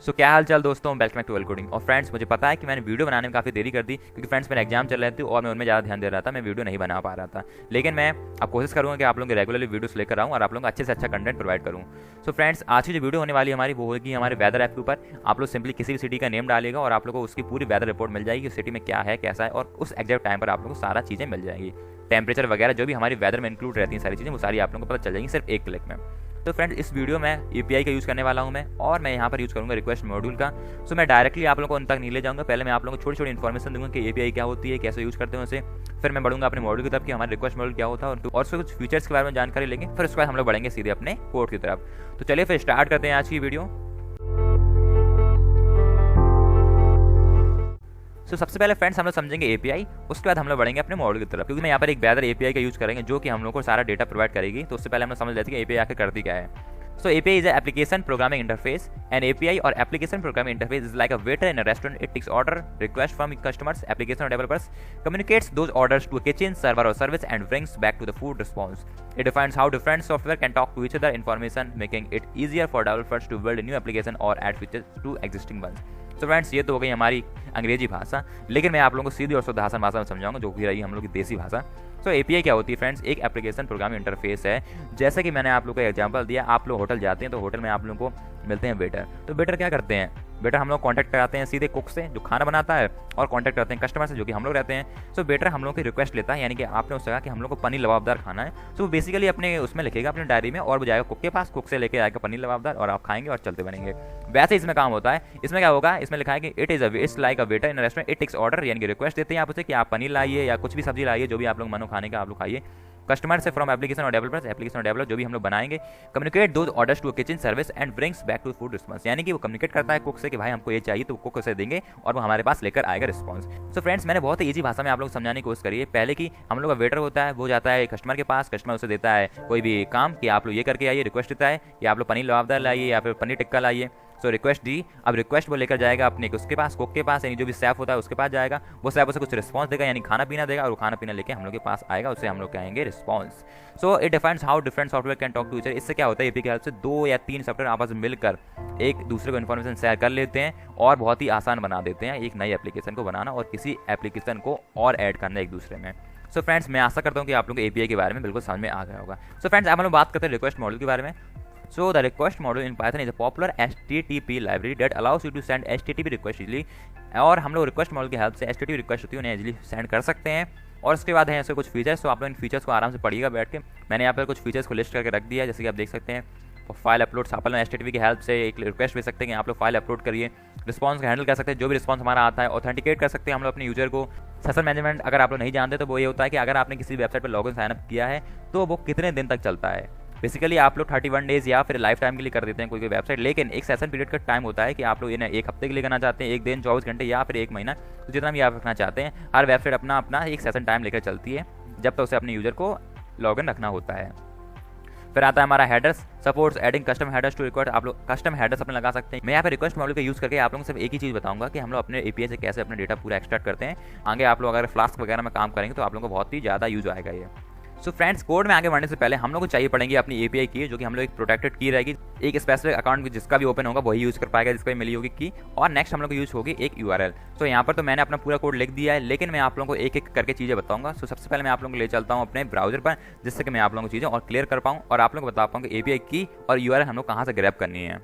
सो क्या हाल चाल दोस्तों, welcome back to well coding. और फ्रेंड्स, मुझे पता है कि मैंने वीडियो बनाने में काफ़ी देरी कर दी क्योंकि फ्रेंड्स मेरे एग्जाम चल रहे थे और मैं उनमें ज़्यादा ध्यान दे रहा था, मैं वीडियो नहीं बना पा रहा था। लेकिन मैं अब कोशिश करूँगा कि आप लोगों के रेगुलरली वीडियोस लेकर आऊँ और आप लोगों को अच्छे से अच्छा कंटेंट प्रोवाइड करूँ। सो फ्रेंड्स, आज की जो वीडियो होने वाली हमारी वो होगी हमारे वेदर ऐप के ऊपर। आप लोग सिंपली किसी भी सिटी का नेम डालिएगा और आप लोग को उसकी पूरी वेदर रिपोर्ट मिल जाएगी, उस सिटी में क्या है कैसा है, और उस एग्जैक्ट टाइम पर आप लोगों को सारा चीज़ें मिल जाएगी। टेम्परेचर वगैरह जो भी हमारी वेदर में इंक्लूड रहती हैं सारी चीज़ें, वो सारी आप लोगों को पता चल जाएंगी सिर्फ एक क्लिक में। तो फ्रेंड्स, इस वीडियो में एपीआई का यूज़ करने वाला हूं मैं, और मैं यहाँ पर यूज़ करूँगा रिक्वेस्ट मॉड्यूल का। सो मैं डायरेक्टली आप लोगों को उन तक नहीं ले जाऊँगा। पहले मैं आप लोगों को छोटी छोटी इन्फॉर्मेशन दूंगा कि एपीआई क्या होती है, कैसे यूज़ करते हैं उसे। फिर मैं बढ़ूंगा अपने मॉड्यूल की तरफ कि हमारा रिक्वेस्ट मॉड्यूल क्या होता है और उसके कुछ फीचर्स के बारे में जानकारी लेंगे। फिर उसके बाद हम लोग बढ़ेंगे सीधे अपने कोड की तरफ। तो चलिए फिर स्टार्ट करते हैं आज की वीडियो। तो सबसे पहले फ्रेंड्स हम लोग समझेंगे एपीआई, उसके बाद हम लोग बढ़ेंगे अपने मॉड्यूल की तरफ, क्योंकि मैं यहाँ पर एक वेदर एपीआई का यूज़ करेंगे जो कि हम लोग को सारा डेटा प्रोवाइड करेगी। तो उससे पहले हम लोग समझ लेते हैं कि एपीआई आखिर करती क्या है। So API is an application programming interface. An API or application programming interface is like a waiter in a restaurant. It takes order, requests from customers, application or developers, communicates those orders to a kitchen, server or service, and brings back to the food response. It defines how different software can talk to each other information, making it easier for developers to build a new application or add features to existing ones. तो friends, ये तो हो गई हमारी अंग्रेजी भाषा, लेकिन मैं आप लोगों को सीधी और शुद्ध भाषा में समझाऊंगा जो कि रही हम लोग की देसी भाषा। तो एपीआई क्या होती है फ्रेंड्स? एक एप्लीकेशन प्रोग्रामिंग इंटरफेस है। जैसे कि मैंने आप लोगों को एग्जांपल दिया, आप लोग होटल जाते हैं तो होटल में आप लोगों को मिलते हैं वेटर। तो वेटर क्या करते हैं? वेटर हम लोग कांटेक्ट कराते हैं सीधे कुक से जो खाना बनाता है, और कांटेक्ट करते हैं कस्टमर से जो कि हम लोग रहते हैं। सो वेटर हम लोग की रिक्वेस्ट लेता है, यानी कि आपने उससे कहा कि हम लोग को पनीर लबाबदार खाना है। सो बेसिकली अपने उसमें लिखेगा अपनी डायरी में, और वो जाएगा कुक के पास, कुक से लेके आएगा पनीर लबाबदार और आप खाएंगे और चलते बनेंगे। वैसे इसमें काम होता है। इसमें क्या होगा? इसमें लिखा है कि it's like a waiter in restaurant, it takes order, यानी कि रिक्वेस्ट देते हैं आप उसे कि आप पनीर लाइए या कुछ भी सब्जी लाइए, जो भी आप लोग मनो खाने का आप लोग खाइए। कस्टमर से फ्रॉम एप्लीकेशन और डेवलपर्स, एप्लीकेशन और डेवलपर जो भी हम लोग बनाएंगे। Communicate those orders to kitchen service and brings back to food response, यानी कि वो कम्युनिकेट करता है कुक से कि भाई हमको ये चाहिए, तो कुक उसे देंगे और वो हमारे पास लेकर आएगा रिस्पॉन्स। सो फ्रेंड्स, मैंने बहुत ही ईजी भाषा में आप लोग समझाने की कोशिश करी है। पहले की हम लोग का वेटर होता है, वो जाता है कस्टमर के पास, कस्टमर उसे देता है कोई भी काम कि आप लोग ये करके आइए, रिक्वेस्ट देता है कि आप लोग पनीर लबाबदार लाइए या फिर पनीर टिक्का लाइए। सो रिक्वेस्ट दी, अब रिक्वेस्ट वो लेकर जाएगा अपने उसके पास, कुक के पास, यानी जो भी सेफ होता है उसके पास जाएगा। वो सेफ उसे कुछ रिस्पॉन्स देगा, यानी खाना पीना देगा, और वो खाना पीना लेके हम लोग के पास आएगा, उसे हम लोग कहेंगे response. So it defines how different software can talk to each other. इससे क्या होता है, एपीआई के हेल्प से 2 या 3 सॉफ्टवेयर आपस में मिलकर एक दूसरे को इन्फॉर्मेशन शेयर कर लेते हैं और बहुत ही आसान बना देते हैं एक नई एप्लीकेशन को बनाना और किसी एप्लीकेशन को और ऐड करना एक दूसरे में। सो फ्रेंड्स, मैं आशा करता हूँ कि आप लोगों को एपीआई के बारे में बिल्कुल समझ में आ गया होगा। सो फ्रेंड्स, अब हम लोग बात करते हैं रिक्वेस्ट मॉड्यूल के बारे में। So the request module in Python is a popular HTTP library that allows you to send HTTP request easily। और हम लोग रिक्वेस्ट मॉड्यूल की हेल्प से HTTP रिक्वेस्ट होती है उन्हें इजीली सेंड कर सकते हैं। और उसके बाद है ऐसे कुछ फीचर्स, तो आप लोग इन फीचर्स को आराम से पढ़िएगा बैठ के। मैंने यहाँ पर कुछ फीचर्स को लिस्ट करके रख दिया है, जैसे कि आप देख सकते हैं। फाइल अपलोड, आप लोग HTTP की हेल्प से एक रिक्वेस्ट भेज सकते हैं कि आप लोग फाइल अपलोड करिए। रिस्पॉन्स का हैंडल कर सकते हैं, जो भी रिस्पॉन्स हमारा आता है। ऑथेंटिकेट कर सकते हैं हम लोग अपने यूजर को। सेशन मैनेजमेंट अगर आप लोग नहीं जानते तो वो ये होता है कि अगर आपने किसी वेबसाइट पर लॉगिन साइन अप किया है तो वो कितने दिन तक चलता है। बेसिकली आप लोग 31 डेज या फिर लाइफ टाइम के लिए कर देते हैं कोई वेबसाइट, लेकिन एक सेशन पीरियड का टाइम होता है कि आप लोग इन्हें 1 हफ्ते के लिए करना चाहते हैं, 1 दिन, 24 घंटे या फिर 1 महीना, तो जितना भी आप रखना चाहते हैं। हर वेबसाइट अपना अपना एक सेशन टाइम लेकर चलती है, जब तक उसे अपने यूजर को लॉगिन रखना होता है। फिर आता है हमारा headers, supports adding custom headers to request. आप लोग कस्टम हेडर्स अपने लगा सकते हैं। मैं यहाँ पे रिक्वेस्ट मॉड्यूल का यूज करके आप लोगों को सिर्फ एक ही चीज़ बताऊंगा कि हम लोग अपने एपीआई से कैसे अपने डेटा पूरा एक्सट्रैक्ट करते हैं। आगे आप लोग अगर फ्लास्क वगैरह में काम करेंगे तो आप लोगों को बहुत ही ज़्यादा यूज आएगा ये। सो फ्रेंड्स, कोड में आगे बढ़ने से पहले हम लोग को चाहिए पड़ेंगे अपनी एपीआई की, जो कि हम लोग एक प्रोटेक्टेड की रहेगी। एक स्पेसिफिक अकाउंट जिसका भी ओपन होगा वही यूज कर पाएगा, जिसका भी मिली होगी की। और नेक्स्ट हम लोग को यूज होगी एक यूआरएल। सो यहाँ पर तो मैंने अपना पूरा कोड लिख दिया है, लेकिन मैं आप लोगों को एक एक करके चीज़ें बताऊंगा। सो सबसे पहले मैं आप लोगों को ले चलता हूँ अपने ब्राउजर पर, जिससे कि मैं आप लोगों को चीज़ें और क्लियर कर पाऊँ और आप लोगों को बता पाऊँ कि एपीआई की और यूआरएल हम लोग कहाँ से ग्रैब करनी है।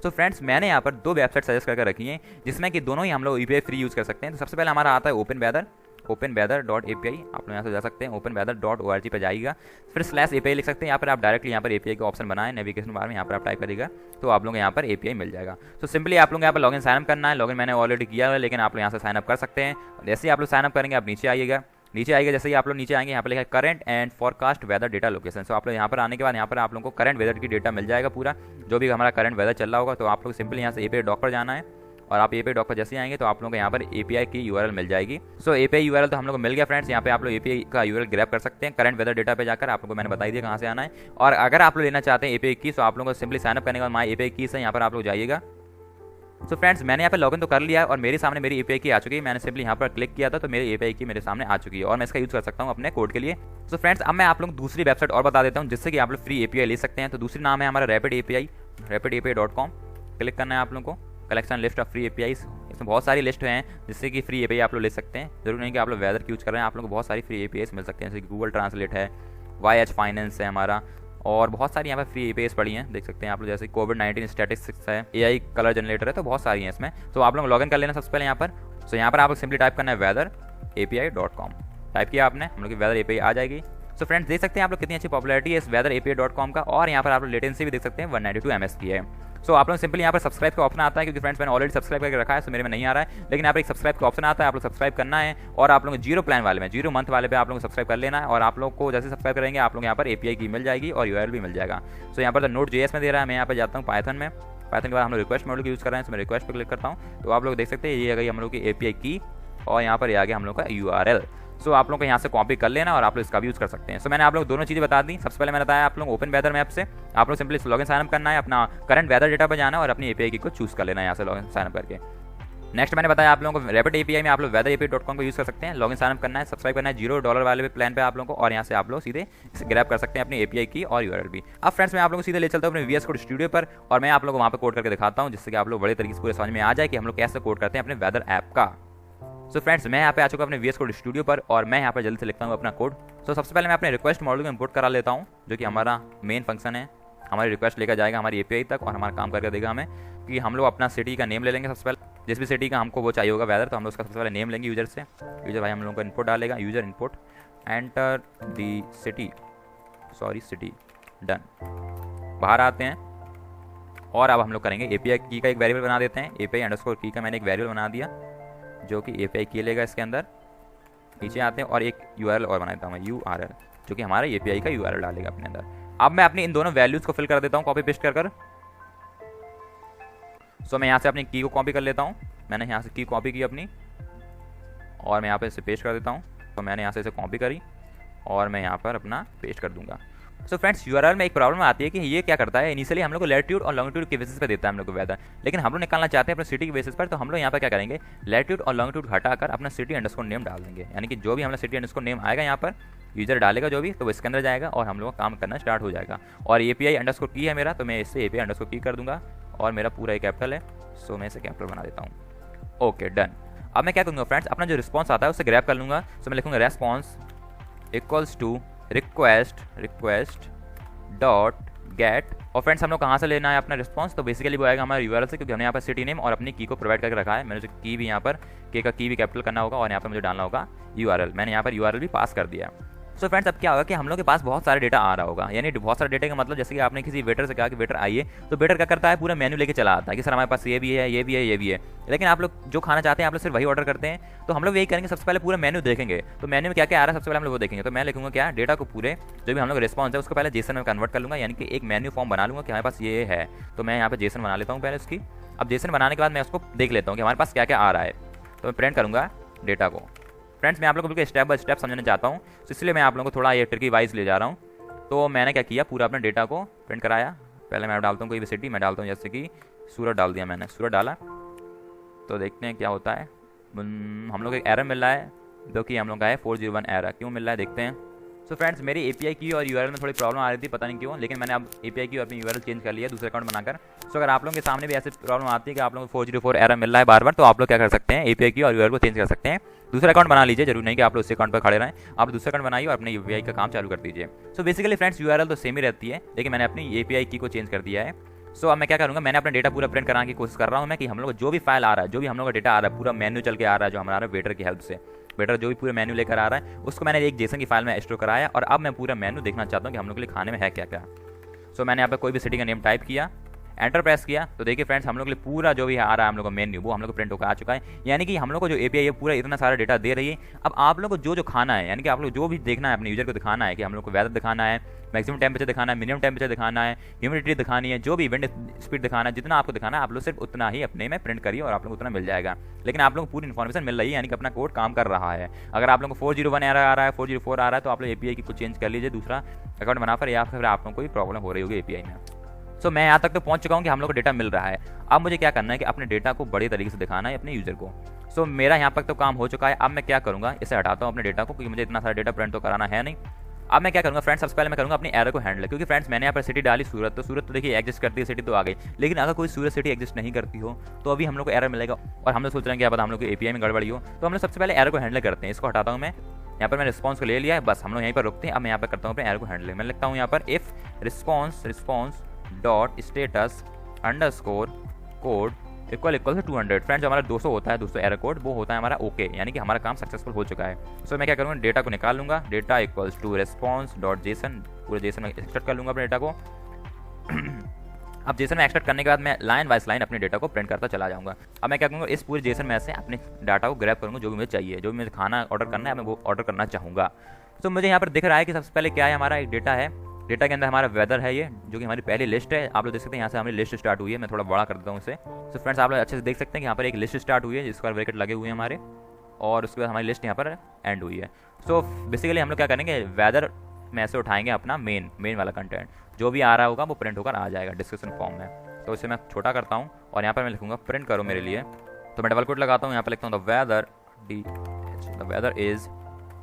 तो फ्रेंड्स, मैंने यहाँ पर 2 वेबसाइट सजेस्ट करके रखी हैं, जिसमें कि दोनों ही हम लोग एपीआई फ्री यूज कर सकते हैं। तो सबसे पहले हमारा आता है openweather.api। आप लोग यहाँ से जा सकते हैं, openweather.org पे जाइएगा, फिर /API लिख सकते हैं। यहाँ पर आप डायरेक्टली यहाँ पर एपीआई का ऑप्शन बनाएं नेविगेशन बार में, यहाँ पर आप टाइप करिएगा तो आप लोग यहाँ पर एपीआई मिल जाएगा। तो सिंपली आप लोग यहाँ पर लॉगिन साइन अप करना है। लॉगिन मैंने ऑलरेडी किया है, लेकिन आप लोग यहाँ से साइन अप कर सकते हैं। जैसे ही आप लोग साइन अप करेंगे आप नीचे आइएगा। जैसे ही आप लोग नीचे आएंगे, यहाँ पर लिखा है current and forecast weather data location. So आप लोग यहाँ पर आने के बाद यहाँ पर आप लोगों को करंट वेदर की डेटा मिल जाएगा पूरा, जो भी हमारा करंट वेदर चल रहा होगा। तो आप लोग सिंपली यहाँ से एपीआई डॉक पर जाना है, और आप एपीआई डॉक पर जैसे आएंगे तो आप लोगों को यहाँ पर एपीआई की यूआरएल मिल जाएगी। सो एपीआई यूआरएल तो हम लोग को मिल गया फ्रेंड्स। यहाँ पे आप लोग एपीआई का यूआरएल ग्रैब कर सकते हैं करंट वेदर डेटा पे जाकर। आप लोगों को मैंने बताई दिया कहाँ से आना है। और अगर आप लोग लेना चाहते हैं एपीआई की, तो आप लोगों को सिंपली साइन अप करने के बाद माई एपीआई की से यहाँ पर आप लोग जाइएगा। सो फ्रेंड्स, मैंने यहाँ पे लॉगिन तो कर लिया है और मेरे सामने मेरी एपीआई की आ चुकी है। मैंने सिंपली यहाँ पर क्लिक किया था तो मेरी एपीआई की मेरे सामने आ चुकी है और मैं इसका यूज कर सकता हूँ अपने कोड के लिए। सो फ्रेंड्स, अब मैं आप लोग दूसरी वेबसाइट और बता देता हूँ जिससे कि आप लोग फ्री एपीआई ले सकते हैं। तो दूसरी नाम है हमारा rapidapi.com। क्लिक करना है आप लोगों को। Collection list of free APIs, इसमें बहुत सारी लिस्ट हैं जिससे कि फ्री एपीआई आप लोग ले सकते हैं। जरूरी नहीं कि आप लोग वेदर की यूज़ कर रहे हैं, आप लोगों को बहुत सारी फ्री एपीआईज मिल सकते हैं, जैसे कि गूगल ट्रांसलेट है, YH फाइनेंस है हमारा, और बहुत सारी यहाँ पर फ्री एपीआईज पड़ी हैं, देख सकते हैं आप लोग, जैसे कोविड-19 स्टैटिस्टिक्स है, AI कलर जनरेटर है, तो बहुत सारी हैं इसमें। तो आप लोग लॉगिन कर लेना सबसे पहले यहाँ पर। सो यहाँ पर आप लोग सिंपली टाइप करना है weatherapi.com, टाइप किया आपने, हम लोग की वेदर एपीआई आ जाएगी। सो फ्रेंड्स देख सकते हैं आप लोग कितनी अच्छी पॉपुलैरिटी है इस weatherapi.com का, और यहाँ पर आप लोग लेटेंसी भी देख सकते हैं 192 ms की है। सो आप लोग सिंपली यहाँ पर सब्सक्राइब का ऑप्शन आता है, क्योंकि फ्रेंड्स मैंने ऑलरेडी सब्सक्राइब करके रखा है, सो मेरे में नहीं आ रहा है, लेकिन यहाँ पर एक सब्सक्राइब का ऑप्शन आता है, आप लोग सब्सक्राइब करना है, और आप लोग 0 प्लान वाले में 0 मंथ वाले पे आप लोग सब्सक्राइब कर लेना है, और आप लोग को जैसे सब्सक्राइब करेंगे आप लोग यहाँ पर एपीआई की मिल जाएगी और URL भी मिल जाएगा। सो यहाँ पर Node.js में दे रहा है, मैं यहाँ पर जाता हूँ पाइथन में, पाइथन के बाद हम लोग रिक्वेस्ट मॉड्यूल की यूज़ कर रहे हैं, तो मैं रिक्वेस्ट पर क्लिक करता हूँ, तो आप लोग देख सकते हैं ये आ गई हम लोग की एपीआई की, और यहाँ पर ये आ गया हम लोग का URL। सो आप लोग को यहाँ से कॉपी कर लेना और आप लोग इसका भी यूज़ कर सकते हैं। सो मैंने आप लोग दोनों चीज़ें बता दी। सबसे पहले मैंने बताया आप लोग ओपन वेदर मैप से आप लोग सिंपली लॉगिन साइनअप करना है, अपना करंट वेदर डेटा पर जाना है और अपनी एपीआई की को चूज़ कर लेना है यहाँ से लॉगिन साइनअप करके। नेक्स्ट मैंने बताया आप लोगों को रैपिड एपीआई में आप लोग weatherapi.com को यूज़ कर सकते हैं, लॉगिन साइनअप करना है, सब्सक्राइब करना है $0 वाले प्लान पे आप लोगों को, और यहाँ से आप लोग सीधे ग्रैब कर सकते हैं अपनी एपीआई की और URL भी। अब फ्रेंड्स मैं आप लोगों को सीधे ले चलता हूँ अपने VS कोड स्टूडियो पर, और मैं आप लोगों को वहाँ पर कोड करके दिखाता हूँ, जिससे कि आप लोग बड़े तरीके से पूरे समझ में आ जाए कि हम लोग कैसे कोड करते हैं अपने वेदर ऐप का। सो फ्रेंड्स मैं यहाँ पे आ चुका अपने VS कोड स्टूडियो पर, और मैं यहाँ पर जल्दी से लिखता हूँ अपना कोड। सो सबसे पहले मैं अपने रिक्वेस्ट मॉड्यूल को इंपोर्ट करा लेता हूँ, जो कि हमारा मेन फंक्शन है, हमारी रिक्वेस्ट लेकर जाएगा हमारी एपीआई तक और हमारा काम करके देगा हमें, कि हम लोग अपना सिटी का नेम ले लेंगे सबसे पहले, जिस भी सिटी का हमको वो चाहिए होगा वेदर, तो हम लोग उसका सबसे पहले नेम लेंगे यूजर से। यूजर भाई हम लोगों को इनपुट डालेगा, user input enter the city, city done. बाहर आते हैं और अब हम लोग करेंगे एपीआई की का एक वेरिएबल बना देते हैं, API_की का मैंने एक वेरिएबल बना दिया जो कि एपीआई की लेगा इसके अंदर। नीचे आते हैं और एक URL और बना देता हूँ मैं, URL, जो कि हमारा एपीआई का URL डालेगा अपने अंदर। अब मैं अपनी इन दोनों वैल्यूज़ को फिल कर देता हूँ कॉपी पेस्ट कर। सो मैं यहाँ से अपनी की को कॉपी कर लेता हूँ, मैंने यहाँ से की कॉपी की अपनी, और मैं यहाँ पे इसे पेस्ट कर देता हूँ। तो मैंने यहाँ से इसे कॉपी करी और मैं यहाँ पर अपना पेस्ट कर दूंगा। सो फ्रेंड्स URL में एक प्रॉब्लम आती है कि ये क्या करता है, इनिशियली हम लोग को लैटिट्यूड और लॉन्गिट्यूड के बेसिस पे देता है हम लोग को वेदर, लेकिन हम लोग निकालना चाहते हैं अपने सिटी के बेसिस पर, तो हम लोग यहाँ पर क्या करेंगे, लैटिट्यूड और लॉन्गिट्यूड हटाकर अपना सिटी अंडरस्कोर नेम डाल देंगे, यानी कि जो भी हमारा सिटी अंडरस्कोर नेम आएगा यहाँ पर यूजर डालेगा जो भी, तो इसके अंदर जाएगा और हम लोग का काम करना स्टार्ट हो जाएगा। और API_की है मेरा, तो मैं इससे API_की कर दूंगा, और मेरा पूरा एक कैपिटल है, सो मैं इसे कैपिटल बना देता हूँ। Okay done. अब मैं क्या करूँगा फ्रेंड्स, अपना जो रिस्पॉन्स आता है उससे ग्रैब कर लूँगा। सो मैं लिखूँगा response equals to request dot get, और फ्रेंड्स हम लोग कहाँ से लेना है अपना रिस्पॉन्स, तो बेसिकली वो आएगा हमारे URL से, क्योंकि हमने यहाँ पर सिटी नेम और अपनी की को प्रोवाइड करके रखा है। मैंने जो की भी यहाँ पर के का की भी कैपिटल करना होगा, और यहाँ पर मुझे डालना होगा URL, मैंने यहाँ पर URL भी पास कर दिया। सो फ्रेंड्स अब क्या होगा कि हम लोग के पास बहुत सारे डेटा आ रहा होगा, यानी बहुत सारे डेटा का मतलब जैसे कि आपने किसी वेटर से कहा कि वेटर आइए, तो वेटर क्या करता है, पूरा मेन्यू लेके चला आता है कि सर हमारे पास ये भी है, ये भी है, ये भी है, लेकिन आप लोग जो खाना चाहते हैं आप लोग सिर्फ वही ऑर्डर करते हैं। तो हम लोग यही करेंगे, सबसे पहले पूरा मेन्यू देखेंगे, तो मेन्यू में क्या क्या आ रहा है सबसे पहले हम लोग वो देखेंगे। तो मैं लिखूंगा क्या, डेटा को पूरे जो भी हम लोग रिस्पॉन्स है उसको पहले जेसन में कन्वर्ट कर लूँगा, यानी कि एक मेन्यू फॉर्म बना लूँगा कि हमारे पास ये है, तो मैं यहाँ पर जेसन बना लेता हूँ पहले उसकी। अब जेसन बनाने के बाद मैं उसको देख लेता हूँ कि हमारे पास क्या क्या आ रहा है, तो मैं प्रिंट करूँगा डेटा को। फ्रेंड्स मैं आप लोगों को बिल्कुल स्टेप बाय स्टेप समझना चाहता हूँ, तो इसलिए मैं आप लोगों को थोड़ा ये ट्रिकी वाइज ले जा रहा हूँ। तो मैंने क्या किया, पूरा अपने डेटा को प्रिंट कराया। पहले मैं डालता हूँ कोई भी सिटी, मैं डालता हूँ जैसे कि सूरत डाल दिया मैंने, सूरत डाला, तो देखते हैं क्या होता है। हम लोग एक एरर मिल रहा है, जो कि हम लोग का है 401 एरर, क्यों मिल रहा है देखते हैं। सो फ्रेंड्स मेरी API की और URL में थोड़ी प्रॉब्लम आ रही थी, पता नहीं क्यों, लेकिन मैंने अब API की और अपनी URL चेंज कर लिया दूसरे अकाउंट बनाकर। सो अगर आप लोगों के सामने भी ऐसी प्रॉब्लम आती है कि आप लोगों को 404 एरर मिल रहा है बार बार, तो आप लोग क्या कर सकते हैं, API की और URL को चेंज कर सकते हैं, दूसरा अकाउंट बना लीजिए। जरूर नहीं कि आप लोग उसी अकाउंट पर खड़े रहें, आप दूसरा अकाउंट बनाइए और अपने UPI का काम चालू कर दीजिए। सो बेसिकली फ्रेंड्स URL तो सेम ही रहती है, लेकिन मैंने अपनी API की को चेंज कर दिया है। सो अब मैं क्या करूँगा, मैंने अपना डेटा पूरा प्रिंट कराने की कोशिश कर रहा हूँ मैं, कि हम लोग जो भी फाइल आ रहा है, जो भी हम लोग का डेटा आ रहा है, पूरा मेन्यू चल के आ रहा है, जो हमारा वेटर की हेल्प से वेटर जो भी पूरे मेन्यू लेकर आ रहा है उसको मैंने एक जेसन की फाइल में स्टोर कराया, और अब मैं पूरा मेन्यू देखना चाहता हूँ कि हम लोग के लिए खाने में है क्या क्या। सो मैंने यहाँ पर कोई भी सिटी का नेम टाइप किया, एंटर प्रेस किया, तो देखिए फ्रेंड्स हम लोग के लिए पूरा जो भी आ रहा है हम लोग का मेन्यू वो हम लोग को प्रिंट होकर आ चुका है, यानी कि हम लोग को जो API है पूरा इतना सारा डेटा दे रही है। अब आप लोग को जो जो खाना है, यानी कि आप लोग जो भी देखना है अपने यूजर को दिखाना है कि हम लोग को वेदर दिखाना है, मैक्सिमम टेम्परेचर दिखाना है, मिनिमम टेम्परेचर दिखाना है, ह्यूमिडिटी दिखानी है, जो भी विंड स्पीड दिखाना है, जितना आपको दिखाना है आप लोग सिर्फ उतना ही अपने में प्रिंट करिए और आप लोग उतना मिल जाएगा। लेकिन आप लोग को पूरी इन्फॉर्मेशन मिल रही है, यानी कि अपना कोड काम कर रहा है। अगर आप लोग को 401 एरर आ रहा है, 404 आ रहा है, तो आप लोग API की कुछ चेंज कर लीजिए दूसरा अकाउंट बनाकर, या फिर आप लोग को कोई प्रॉब्लम हो रही होगी API में। सो मैं यहाँ तक तो पहुँच चुका हूँ कि हम लोग को डेटा मिल रहा है। अब मुझे क्या करना है कि अपने डेटा को बड़े तरीके से दिखाना है अपने यूजर को। सो मेरा यहाँ तक तो काम हो चुका है। अब मैं क्या करूँगा, इसे हटाता हूँ अपने डेटा को, क्योंकि मुझे इतना सारा डेटा प्रिंट तो कराना है नहीं। अब मैं क्या करूँगा फ्रेंड्स, सबसे पहले मैं करूँगा अपनी एरर को हैंडल, क्योंकि फ्रेंड्स मैंने यहाँ पर सिटी डाली सूरत, तो सूरत तो देखिए एग्जिस्ट करती है, सिटी तो आ गई, लेकिन अगर कोई सूरत सिटी एग्जिस्ट नहीं करती हो तो अभी हम लोग को एरर मिलेगा और हम लोग सोच रहे हैं कि क्या पता हम लोग को एपीआई में गड़बड़ी हो। तो हम लोग सबसे पहले एरर को हैंडल करते हैं। इसको हटाता हूँ मैं, यहाँ पर मैं रिस्पॉन्स को ले लिया है, बस हम लोग यहीं पर रुकते हैं। अब मैं यहाँ पर करता हूँ अपने एरर को हैंडल। मैं लिखता हूँ यहाँ पर if response dot status underscore code equal to 200। Friends जो हमारा 200 होता है, 200 एरर कोड, वो होता है हमारा ओके, यानी कि हमारा काम सक्सेसफुल हो चुका है। सो मैं क्या करूँगा, डेटा को निकाल लूँगा, data equals to response dot JSON, पूरे जेसन में एक्सट्रैक्ट कर लूँगा अपने डेटा को। अब जेसन में एक्सट्रैक्ट करने के बाद मैं लाइन बाय लाइन अपने डेटा को प्रिंट करता चला जाऊँगा। अब मैं क्या करूँगा, इस पूरे जेसन में से अपने डाटा को ग्रैब करूँगा, जो भी मुझे चाहिए, जो भी मुझे खाना ऑर्डर करना है मैं वो ऑर्डर करना चाहूँगा। तो मुझे यहाँ पर दिख रहा है कि सबसे पहले क्या है, हमारा एक डेटा है, डेटा के अंदर हमारा वेदर है, ये जो कि हमारी पहली लिस्ट है। आप लोग देख सकते हैं यहाँ से हमारी लिस्ट स्टार्ट हुई है। मैं थोड़ा बड़ा कर देता हूँ इसे। तो फ्रेंड्स आप लोग अच्छे से देख सकते हैं कि यहाँ पर एक लिस्ट स्टार्ट हुई है जिसका ब्रैकेट लगे हुए हैं हमारे, और उसके बाद हमारी लिस्ट यहाँ पर एंड हुई है। सो बेसिकली हम लोग क्या करेंगे, वेदर में से उठाएंगे अपना मेन वाला कंटेंट, जो भी आ रहा होगा वो प्रिंट होकर आ जाएगा डिस्क्रिप्शन फॉर्म में। तो इसे मैं छोटा करता हूँ और यहाँ पर मैं लिखूँगा प्रिंट करो मेरे लिए। तो मैं डबल कोट लगाता हूँ, यहाँ पर लिखता हूँ द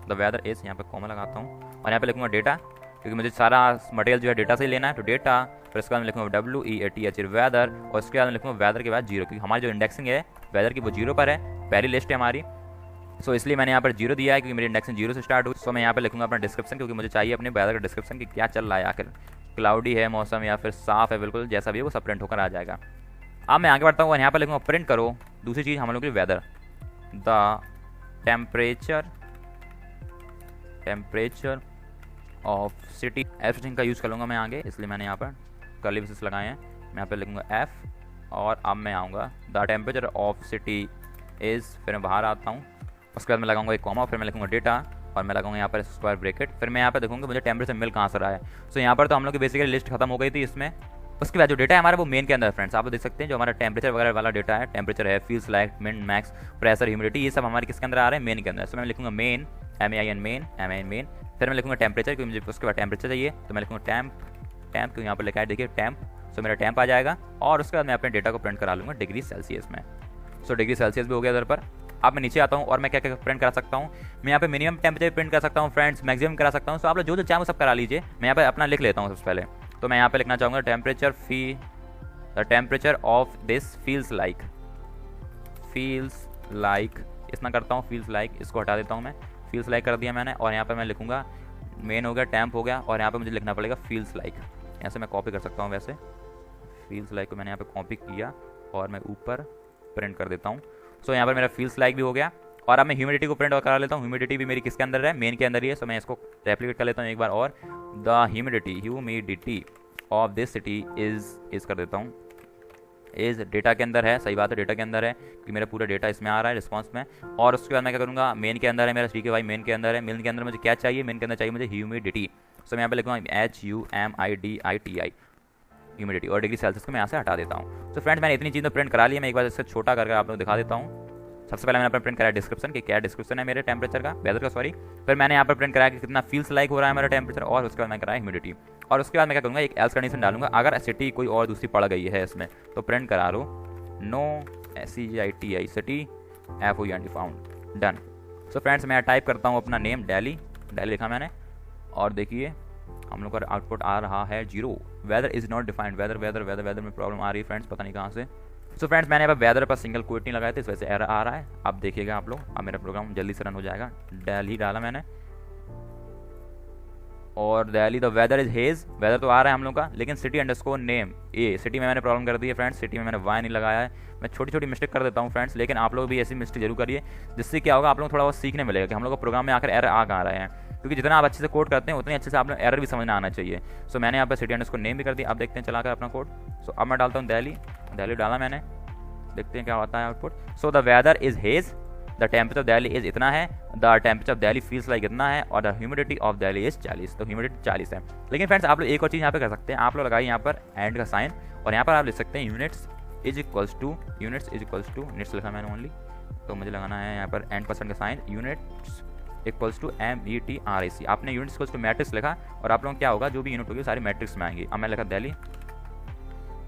वेदर इज, यहाँ पर कॉमा लगाता हूँ और यहाँ पर लिखूँगा डेटा, क्योंकि मुझे सारा मटेरियल जो है डेटा से ही लेना है। तो डेटा, फिर उसके बाद मैं लिखूँगा WEATH वेदर, और उसके बाद मैं लिखूँगा वेदर के बाद 0, क्योंकि हमारी जो इंडेक्सिंग है वेदर की वो 0 पर है, पहली लिस्ट है हमारी। सो इसलिए मैंने यहाँ पर 0 दिया है, क्योंकि मेरी इंडेक्सिंग 0 से स्टार्ट हुई। सो मैं यहाँ पर लिखूँगा अपना डिस्क्रिप्शन, क्योंकि मुझे चाहिए अपने वेदर का डिस्क्रिप्शन कि क्या चल रहा है, आखिर क्लाउडी है मौसम या फिर साफ है, बिल्कुल जैसा भी है वो सब प्रिंट होकर आ जाएगा। अब मैं आगे बढ़ता हूँ और यहाँ पर लिखूँगा प्रिंट करो दूसरी चीज़ हम लोग के लिए weather, the temperature of city. Everything का यूज़ कर लूँगा मैं आगे, इसलिए मैंने यहाँ पर कर्ली ब्रेसेस लगाए हैं। मैं यहाँ पर लिखूँगा F और अब मैं आऊँगा the temperature of city is, फिर मैं बाहर आता हूँ, उसके बाद मैं लगाऊंगा एक कॉमा, फिर मैं लिखूँगा डेटा और मैं लगाऊंगा यहाँ पर स्क्वायर ब्रैकेट। फिर मैं यहाँ पर देखूँगा मुझे टेम्परेचर मिल कहाँ से रहा है। सो यहाँ पर तो हम लोग की बेसिकली लिस्ट खत्म हो गई थी इसमें। उसके बाद जो डेटा है हमारा वो मेन के अंदर फ्रेंड्स आप देख सकते हैं, जो हमारा टेम्परेचर वगैरह वाला डेटा है, टेम्परेचर है, फील्स लाइक, मिन, मैक्स, प्रेशर, ह्यूमिडिटी, ये सब हमारे किसके अंदर आ रहे हैं, मेन के अंदर। सो मैं लिखूँगा मेन, MEIN मेन। फिर मैं लिखूँगा टेम्परेचर, क्योंकि मुझे उसके बाद टेम्परेचर चाहिए, तो मैं लिखूँगा टैम्प, क्योंकि यहाँ पर लिखा है देखिए टैम्प। सो मेरा टैम्प आ जाएगा और उसके बाद मैं अपने डेटा को प्रिंट करा लूँगा डिग्री सेल्सियस में। सो डिग्री सेल्सियस भी हो गया इधर पर। अब मैं नीचे आता हूँ और मैं क्या क्या प्रिंट करा सकता हूँ, मैं यहाँ पे मिनिमम टेम्परेचर प्रिंट कर सकता हूँ फ्रेंड्स, मैक्सिमम करा सकता हूँ। सो आप लोग जो जो चाहो सब करा लीजिए। मैं यहाँ पे अपना लिख लेता हूँ सबसे पहले। तो मैं यहाँ पे लिखना चाहूँगा the temperature of this feels like, इतना करता हूँ फील्स लाइक, इसको हटा देता हूँ मैं, फील्स लाइक कर दिया मैंने। और यहाँ पर मैं लिखूँगा मेन हो गया, टैम्प हो गया, और यहाँ पर मुझे लिखना पड़ेगा फील्स लाइक। यहाँ से मैं कॉपी कर सकता हूँ, वैसे फील्स लाइक को मैंने यहाँ पर कॉपी किया और मैं ऊपर प्रिंट कर देता हूँ। सो यहाँ पर मेरा फील्स लाइक भी हो गया। और अब मैं ह्यूमिडिटी को प्रिंट करा लेता हूँ। ह्यूमिडिटी भी मेरी किसके अंदर है, मेन के अंदर ही है। सो मैं इसको रेप्लिकेट कर लेता हूँ एक बार और, the humidity of this city is कर देता हूँ, इज डेटा के अंदर है। सही बात है, डेटा के अंदर है क्योंकि मेरा पूरा डेटा इसमें आ रहा है रिस्पॉन्स में। और उसके बाद मैं क्या करूँगा, मेन के अंदर है मेरा CKY, मेन के अंदर है। मेन के अंदर मुझे क्या चाहिए, मेन के अंदर चाहिए मुझे ह्यूमिडिटी। सो मैं यहाँ पे लिखूँगा HUMIDITI ह्यूमिडिटी, और डिग्री सेल्सियस को मैं यहाँ से हटा देता हूँ। तो फ्रेंड्स मैंने इतनी चीज़ें प्रिंट करा ली है। मैं एक बार इससे छोटा करके आप लोग दिखा देता हूँ। सबसे पहले मैंने अपना प्रिंट कराया डिस्क्रिप्शन कि क्या डिस्क्रिप्शन है मेरे टेम्परेचर का, वेदर का सॉरी। फिर मैंने यहाँ पर प्रिंट कराया कि कितना फील्स लाइक हो रहा है मेरा टेम्परेचर, और उसके बाद मैं कराया ह्यूमिडिटी। और उसके बाद मैं क्या करूँगा, एक एल्स कंडीशन डालूंगा, अगर सिटी कोई और दूसरी पड़ गई है इसमें तो प्रिंट करा लो no CITI city FOUND found, done. So friends मैं टाइप करता हूँ अपना नेम, दिल्ली लिखा मैंने, और देखिए हम लोग का आउटपुट आ रहा है 0। Weather is not defined, weather में प्रॉब्लम आ रही है फ्रेंड्स, पता नहीं कहाँ से। सो फ्रेंड्स मैंने अब वेदर पर सिंगल कोट नहीं लगाए थे, इस वजह से एरर आ रहा है। अब देखिएगा आप लोग, अब मेरा प्रोग्राम जल्दी से रन हो जाएगा। दिल्ली डाला मैंने, और Delhi the weather is haze, weather तो आ रहा है हम लोग का, लेकिन सिटी अंडरस्कोर नेम ए, सिटी में मैंने प्रॉब्लम कर दी है फ्रेंड्स। सिटी में मैंने वाई नहीं लगाया है। मैं छोटी छोटी मिस्टेक कर देता हूँ फ्रेंड्स, लेकिन आप लोग भी ऐसी मिस्टेक जरूर करिए, जिससे क्या होगा आप लोग थोड़ा बहुत सीखने मिलेगा कि हम लोग को प्रोग्राम में आकर एरर आ कहाँ रहे हैं। क्योंकि जितना आप अच्छे से कोड करते हैं उतनी अच्छे से आप लोग एरर भी समझना आना चाहिए। सो मैंने यहाँ पर सिटी अंडरस्कोर नेम भी कर दिया। आप देखते हैं चलाकर अपना कोड। सो अब मैं डालता हूँ दिल्ली डाला मैंने, देखते हैं क्या होता है output. So the weather is haze, the temperature of Delhi is इतना है, the temperature of Delhi feels like इतना है, और the humidity of Delhi is 40। तो ह्यूमिडिटी 40 है। लेकिन फ्रेंड्स आप लोग एक और चीज़ यहाँ पे कर सकते हैं, आप लोग लगाइए यहाँ पर एंड का साइन, और यहाँ पर आप लिख सकते हैं units is equals to units लिखा मैंने ओनली, तो मुझे लगाना है यहाँ पर एंड परसेंट का sign, units equals to METRIC। आपने यूनिट्स इक्वल्स टू मैट्रिक्स लिखा, और आप लोगों क्या होगा, जो भी यूनिट होगी सारी मैट्रिक्स में आएंगी। अब मैं लिखा दिल्ली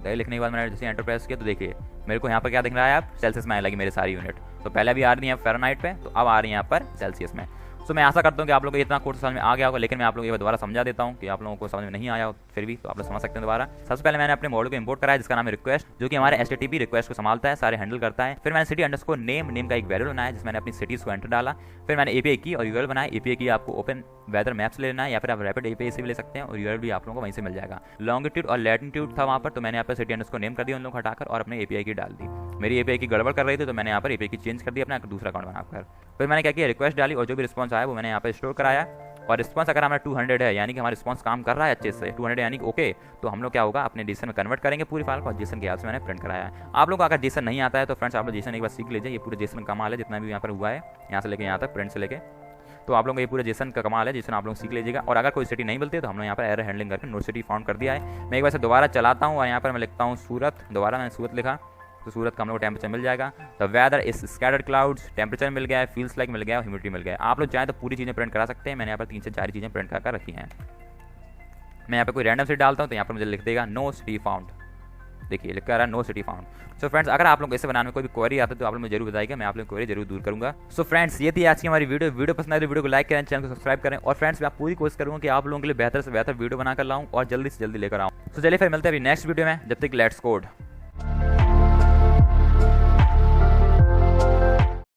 लिखने के बाद मैंने जैसे एंटर प्रेस किया तो देखिए मेरे को यहाँ पर क्या दिख रहा है, आप सेल्सियस में आने लगी मेरी सारी यूनिट। तो पहले भी आ रही है फ़ारेनहाइट पे, तो अब आ रही है यहाँ पर सेल्सियस में। सो मैं आशा करता हूँ कि आप लोगों को इतना कोर्स समझ में आ गया होगा, लेकिन मैं आप लोगों को दोबारा समझा देता हूँ कि आप लोगों को समझ में नहीं आया हो फिर भी तो आप लोग समझ सकते हैं दोबारा। सबसे पहले मैंने अपने मॉड्यूल को इंपोर्ट कराया जिसका नाम है रिक्वेस्ट, जो कि हमारे HTTP रिक्वेस्ट को संभालता है, सारे हैंडल करता है। फिर मैंने सिटी अंडरस्कोर नेम का एक वेरिएबल बनाया जिसमें मैंने अपनी सिटीज को एंटर डाला। फिर मैंने API की और URL बनाया। API की आपको ओपन वेदर मैप्स लेना है या फिर आप रैपिड API से भी ले सकते हैं और URL भी आप लोगों को वहीं से मिल जाएगा। लॉन्गिट्यूड और लैटिट्यूड था वहाँ पर, तो मैंने यहाँ पर सिटी अंडरस्कोर नेम कर दिया उन लोगों को हटाकर और अपने API की डाल दी। मेरी API की गड़बड़ कर रही थी तो मैंने यहाँ पर API की चेंज कर दी अपना दूसरा अकाउंट बनाकर। फिर मैंने क्या किया, रिक्वेस्ट डाली और जो भी रिस्पॉन्स आया वो मैंने यहाँ पर स्टोर कराया। और रिस्पॉन्स अगर हमारा 200 है यानी कि हमारा रिस्पॉन्स काम कर रहा है अच्छे से, 200 यानी कि ओके, तो हम लोग क्या होगा अपने JSON में कन्वर्ट करेंगे पूरी फाइल को। JSOन के हिसाब से मैंने प्रिंट कराया है। आप लोग को अगर JSOन नहीं आता है तो फ्रेंड्स आप लोग JSOन एक बार सीख लीजिए। ये पूरे JSOन का कमाल है जितना भी यहाँ पर हुआ है, यहाँ से लेके यहाँ तक प्रिंट से लेके, तो आप लोगों को ये पूरे JSOन का कमाल है, JSOन आप लोग सीख लीजिएगा। और अगर कोई सिटी नहीं मिलती है तो हम लोग यहाँ पर एरर हैंडलिंग करके नो सिटी फाउंड कर दिया है। मैं एक बार से दोबारा चलाता हूँ और यहाँ पर मैं लिखता हूँ सूरत, दोबारा मैंने सूरत लिखा तो सूरत का हम लोग टेम्परेचर मिल जाएगा। The weather is scattered clouds, temperature मिल गया है, फील्स लाइक मिल गया है, ह्यूमिडिटी मिल गया है। आप लोग चाहें तो पूरी चीज़ें प्रिंट करा सकते हैं। मैंने यहाँ पर 3 से 4 चीज़ें प्रिंट कर रखी हैं। मैं यहाँ पे कोई रैंडम सिटी डालता हूँ तो यहाँ पर मुझे लिख देगा नो सिटी फाउंड, देखिए लिख कर रहा है no city found. So friends अगर आप लोग इसे बनाने में कोई भी क्वेरी आता है तो आप लोग मुझे जरूर बताइएगा, मैं आप लोग क्वेरी जरूर दूर करूँगा। सो फ्रेंड्स ये थी आज की हमारी वीडियो पसंद आए तो वीडियो को लाइक करें, चैनल को सब्सक्राइब करें। और फ्रेंड्स मैं पूरी कोशिश करूँगा कि आप लोगों के लिए बेहतर से बेहतर वीडियो बनाकर लाऊँ और जल्दी से जल्दी लेकर आऊँ। तो चलिए फिर मिलते हैं अभी नेक्स्ट वीडियो में, जब तक लेट्स कोड।